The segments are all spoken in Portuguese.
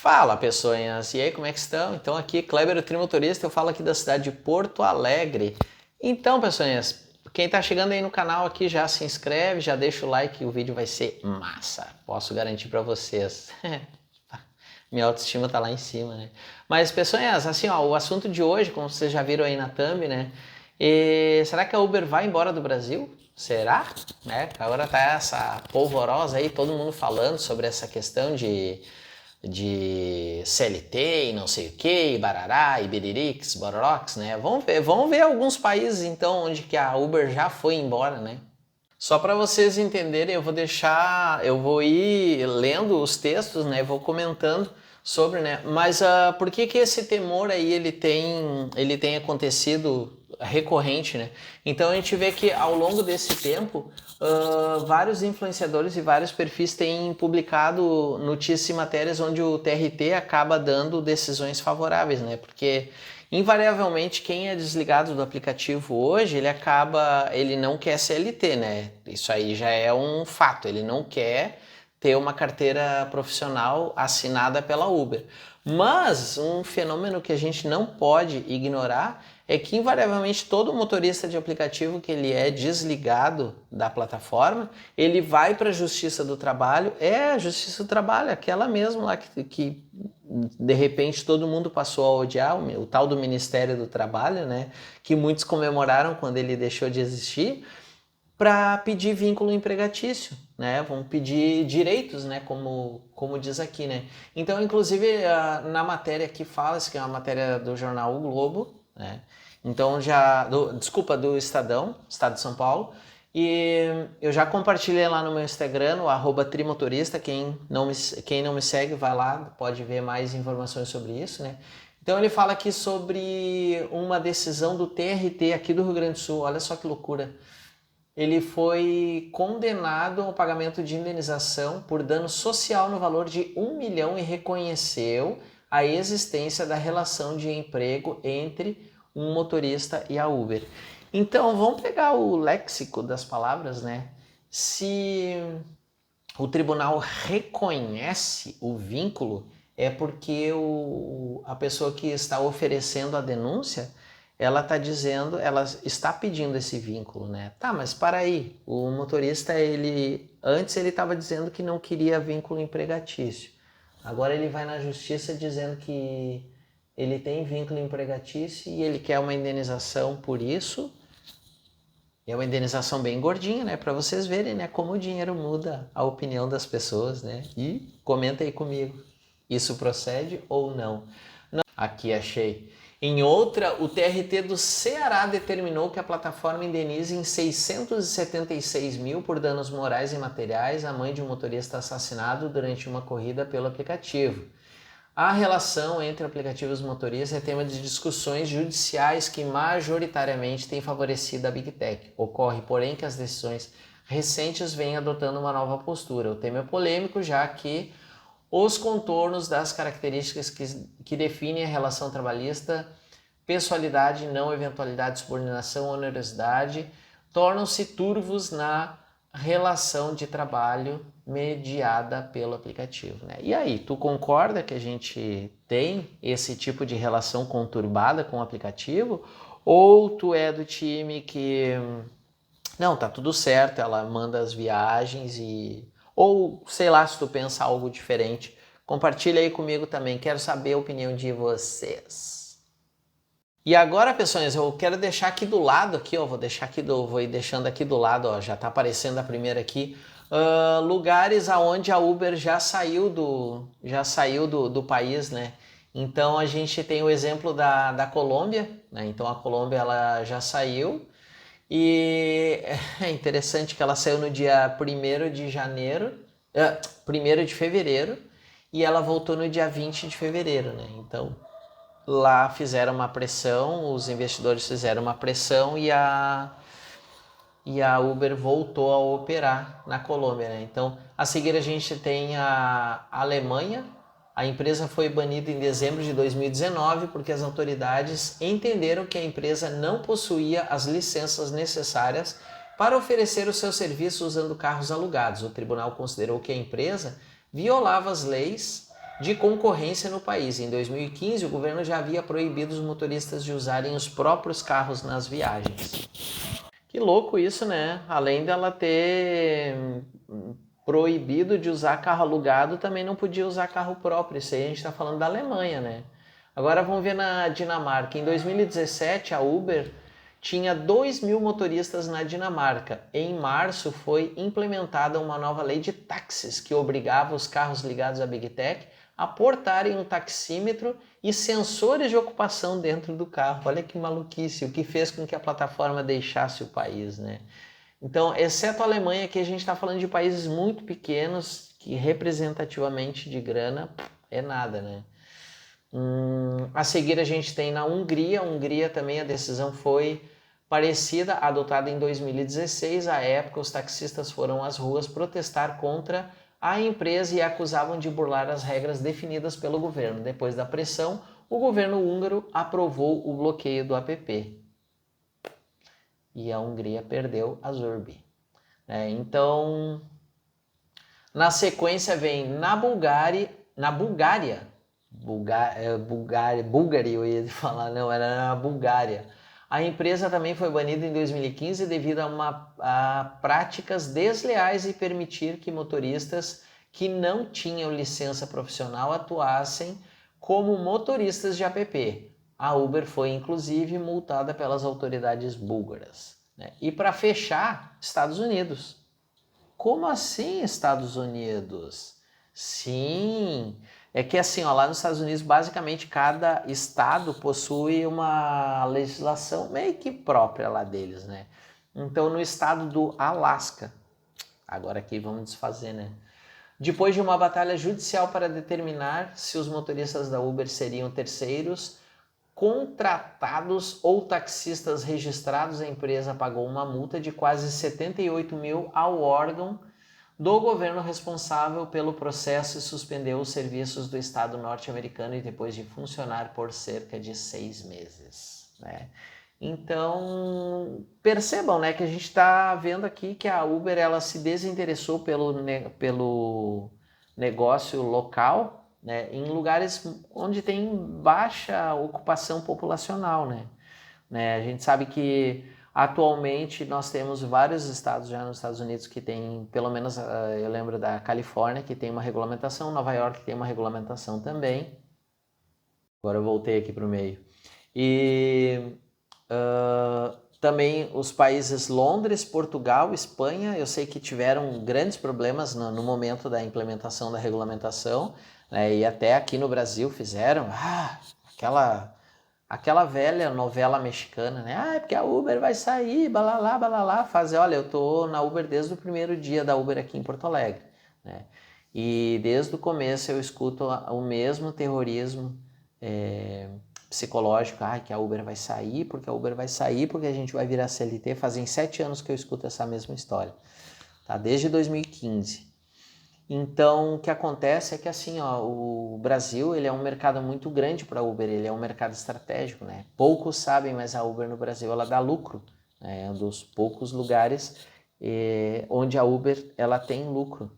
Fala, pessoinhas! E aí, como é que estão? Então aqui, Kleber, o Trimotorista, eu falo aqui da cidade de Porto Alegre. Então, pessoinhas, quem tá chegando aí no canal aqui já se inscreve, já deixa o like, o vídeo vai ser massa. Posso garantir pra vocês. Minha autoestima tá lá em cima, né? Mas, pessoinhas, assim, ó, o assunto de hoje, como vocês já viram aí na thumb, né? Será que a Uber vai embora do Brasil? Será? Né? Agora tá essa polvorosa aí, todo mundo falando sobre essa questão de CLT e não sei o que, e barará, e birirics, bororox, né? Vamos ver alguns países então onde que a Uber já foi embora, né? Só para vocês entenderem, eu vou ir lendo os textos, né? Vou comentando sobre, né? Mas por que que esse temor aí ele tem acontecido recorrente, né? Então a gente vê que ao longo desse tempo vários influenciadores e vários perfis têm publicado notícias e matérias onde o TRT acaba dando decisões favoráveis, né? Porque invariavelmente quem é desligado do aplicativo hoje, ele não quer CLT, né? Isso aí já é um fato, ele não quer ter uma carteira profissional assinada pela Uber. Mas um fenômeno que a gente não pode ignorar é que invariavelmente todo motorista de aplicativo que ele é desligado da plataforma, ele vai para a Justiça do Trabalho, a Justiça do Trabalho, aquela mesmo lá que de repente todo mundo passou a odiar, o tal do Ministério do Trabalho, né, que muitos comemoraram quando ele deixou de existir, para pedir vínculo empregatício, né? Vão pedir direitos, né? Como diz aqui, né? Então, inclusive, na matéria que fala, isso que é uma matéria do jornal O Globo, né? Então, do Estadão, Estado de São Paulo, e eu já compartilhei lá no meu Instagram, no @trimotorista, quem não me segue, vai lá, pode ver mais informações sobre isso, né? Então ele fala aqui sobre uma decisão do TRT aqui do Rio Grande do Sul, olha só que loucura. Ele foi condenado ao pagamento de indenização por dano social no valor de 1 milhão e reconheceu a existência da relação de emprego entre um motorista e a Uber. Então, vamos pegar o léxico das palavras, né? Se o tribunal reconhece o vínculo, é porque a pessoa que está oferecendo a denúncia, ela está pedindo esse vínculo, né? Tá, mas para aí, o motorista, antes ele estava dizendo que não queria vínculo empregatício. Agora ele vai na justiça dizendo que ele tem vínculo empregatício e ele quer uma indenização por isso. É uma indenização bem gordinha, né? Para vocês verem, né? Como o dinheiro muda a opinião das pessoas, né? E comenta aí comigo. Isso procede ou não? Aqui achei. Em outra, o TRT do Ceará determinou que a plataforma indenize em 676 mil por danos morais e materiais a mãe de um motorista assassinado durante uma corrida pelo aplicativo. A relação entre aplicativos motoristas é tema de discussões judiciais que majoritariamente têm favorecido a Big Tech. Ocorre, porém, que as decisões recentes vêm adotando uma nova postura. O tema é polêmico, já que os contornos das características que definem a relação trabalhista, pessoalidade, não eventualidade, subordinação, onerosidade, tornam-se turvos na relação de trabalho mediada pelo aplicativo, né? E aí, tu concorda que a gente tem esse tipo de relação conturbada com o aplicativo? Ou tu é do time que não, tá tudo certo, ela manda as viagens ou sei lá, se tu pensa algo diferente, compartilha aí comigo também, quero saber a opinião de vocês. E agora, pessoas, eu quero deixar aqui do lado, aqui, ó, vou ir deixando aqui do lado, ó, já tá aparecendo a primeira aqui, lugares aonde a Uber já saiu do país, né? Então a gente tem o exemplo da Colômbia, né? Então a Colômbia ela já saiu. E é interessante que ela saiu no dia 1º de fevereiro, e ela voltou no dia 20 de fevereiro, né? Então, lá fizeram uma pressão, os investidores fizeram uma pressão e a Uber voltou a operar na Colômbia, né? Então, a seguir a gente tem a Alemanha. A empresa foi banida em dezembro de 2019 porque as autoridades entenderam que a empresa não possuía as licenças necessárias para oferecer o seu serviço usando carros alugados. O tribunal considerou que a empresa violava as leis de concorrência no país. Em 2015, o governo já havia proibido os motoristas de usarem os próprios carros nas viagens. Que louco isso, né? Além dela ter proibido de usar carro alugado, também não podia usar carro próprio. Isso aí a gente está falando da Alemanha, né? Agora vamos ver na Dinamarca. Em 2017, a Uber tinha 2.000 motoristas na Dinamarca. Em março foi implementada uma nova lei de táxis que obrigava os carros ligados à Big Tech a portarem um taxímetro e sensores de ocupação dentro do carro. Olha que maluquice, o que fez com que a plataforma deixasse o país, né? Então, exceto a Alemanha, que a gente está falando de países muito pequenos, que representativamente de grana é nada, né? A seguir a gente tem na Hungria. A Hungria também a decisão foi parecida, adotada em 2016. À época, os taxistas foram às ruas protestar contra a empresa e a acusavam de burlar as regras definidas pelo governo. Depois da pressão, o governo húngaro aprovou o bloqueio do app. E a Hungria perdeu a Zurb. Então, na sequência vem na Bulgária, eu ia falar, não, era na Bulgária. A empresa também foi banida em 2015 devido a práticas desleais e permitir que motoristas que não tinham licença profissional atuassem como motoristas de app. A Uber foi inclusive multada pelas autoridades búlgaras. E para fechar, Estados Unidos. Como assim Estados Unidos? Sim, é que assim, ó, lá nos Estados Unidos, basicamente cada estado possui uma legislação meio que própria lá deles, né? Então, no estado do Alasca, agora aqui vamos desfazer, né? Depois de uma batalha judicial para determinar se os motoristas da Uber seriam terceiros contratados ou taxistas registrados, a empresa pagou uma multa de quase 78 mil ao órgão do governo responsável pelo processo e suspendeu os serviços do estado norte-americano e depois de funcionar por cerca de 6 meses. Né? Então, percebam, né, que a gente está vendo aqui que a Uber ela se desinteressou pelo negócio local, né, em lugares onde tem baixa ocupação populacional, né? A gente sabe que atualmente nós temos vários estados já nos Estados Unidos que tem, pelo menos eu lembro da Califórnia que tem uma regulamentação, Nova York tem uma regulamentação também. Agora eu voltei aqui para o meio. E também os países Londres, Portugal, Espanha, eu sei que tiveram grandes problemas no momento da implementação da regulamentação, né? E até aqui no Brasil fizeram aquela velha novela mexicana, né? É porque a Uber vai sair, balalá, balalá, fazer. Olha, eu tô na Uber desde o primeiro dia da Uber aqui em Porto Alegre, né? E desde o começo eu escuto o mesmo terrorismo psicológico, que a Uber vai sair, porque a Uber vai sair, porque a gente vai virar CLT. Fazem 7 anos que eu escuto essa mesma história, tá? Desde 2015. Então, o que acontece é que assim, ó, o Brasil ele é um mercado muito grande para a Uber, ele é um mercado estratégico, né? Poucos sabem, mas a Uber no Brasil ela dá lucro, né? É um dos poucos lugares onde a Uber ela tem lucro.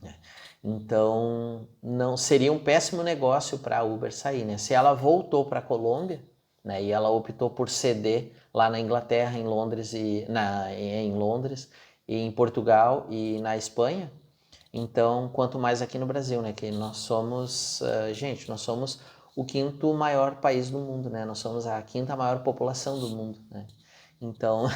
Né? Então, não seria um péssimo negócio para a Uber sair, né? Se ela voltou para a Colômbia, né, e ela optou por ceder lá na Inglaterra, em Londres e em Portugal e na Espanha. Então, quanto mais aqui no Brasil, né? Que nós somos, nós somos o 5º maior país do mundo, né? Nós somos a 5ª maior população do mundo, né? Então,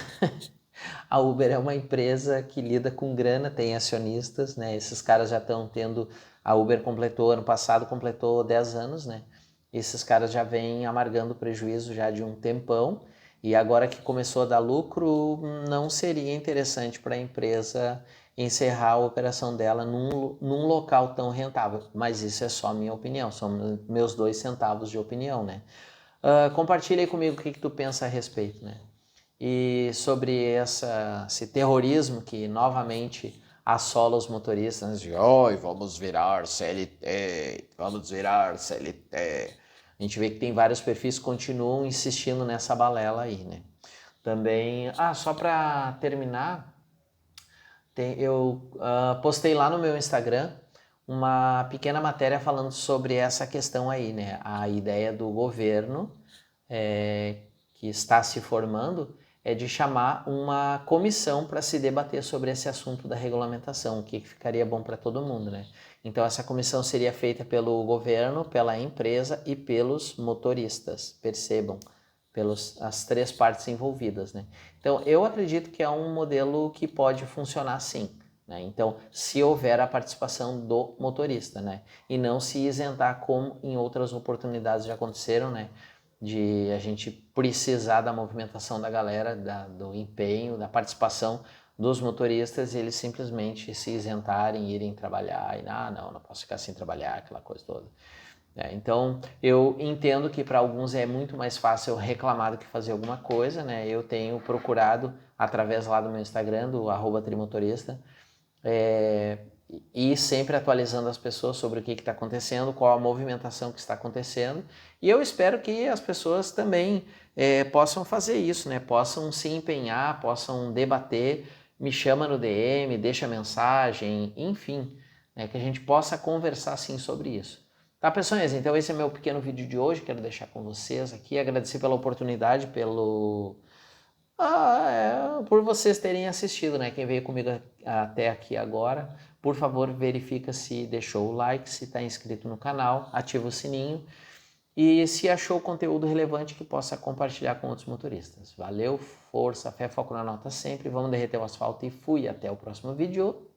a Uber é uma empresa que lida com grana, tem acionistas, né? Esses caras já estão tendo... A Uber ano passado completou 10 anos, né? Esses caras já vêm amargando prejuízo já de um tempão e agora que começou a dar lucro, não seria interessante para a empresa encerrar a operação dela num local tão rentável. Mas isso é só minha opinião, são meus 2 centavos de opinião, né? Compartilha aí comigo o que tu pensa a respeito, né? E sobre esse terrorismo que novamente assola os motoristas, de vamos virar CLT, vamos virar CLT. A gente vê que tem vários perfis que continuam insistindo nessa balela aí, né? Também, só para terminar, eu postei lá no meu Instagram uma pequena matéria falando sobre essa questão aí, né? A ideia do governo que está se formando é de chamar uma comissão para se debater sobre esse assunto da regulamentação, o que ficaria bom para todo mundo, né? Então essa comissão seria feita pelo governo, pela empresa e pelos motoristas, percebam, as três partes envolvidas, né? Então eu acredito que é um modelo que pode funcionar sim, né? Então se houver a participação do motorista, né? E não se isentar como em outras oportunidades já aconteceram, né? De a gente precisar da movimentação da galera, do empenho, da participação dos motoristas e eles simplesmente se isentarem, irem trabalhar e não posso ficar sem trabalhar, aquela coisa toda. Então eu entendo que para alguns é muito mais fácil reclamar do que fazer alguma coisa, né? Eu tenho procurado através lá do meu Instagram, do @trimotorista, e sempre atualizando as pessoas sobre o que está acontecendo, qual a movimentação que está acontecendo, e eu espero que as pessoas também possam fazer isso, né? Possam se empenhar, possam debater, me chama no DM, deixa mensagem, enfim, né? Que a gente possa conversar sim sobre isso. Tá, pessoas? Então esse é meu pequeno vídeo de hoje, quero deixar com vocês aqui, agradecer pela oportunidade, por vocês terem assistido, né? Quem veio comigo até aqui agora, por favor, verifica se deixou o like, se está inscrito no canal, ativa o sininho e se achou o conteúdo relevante que possa compartilhar com outros motoristas. Valeu, força, fé, foco na nota sempre, vamos derreter o asfalto e fui, até o próximo vídeo.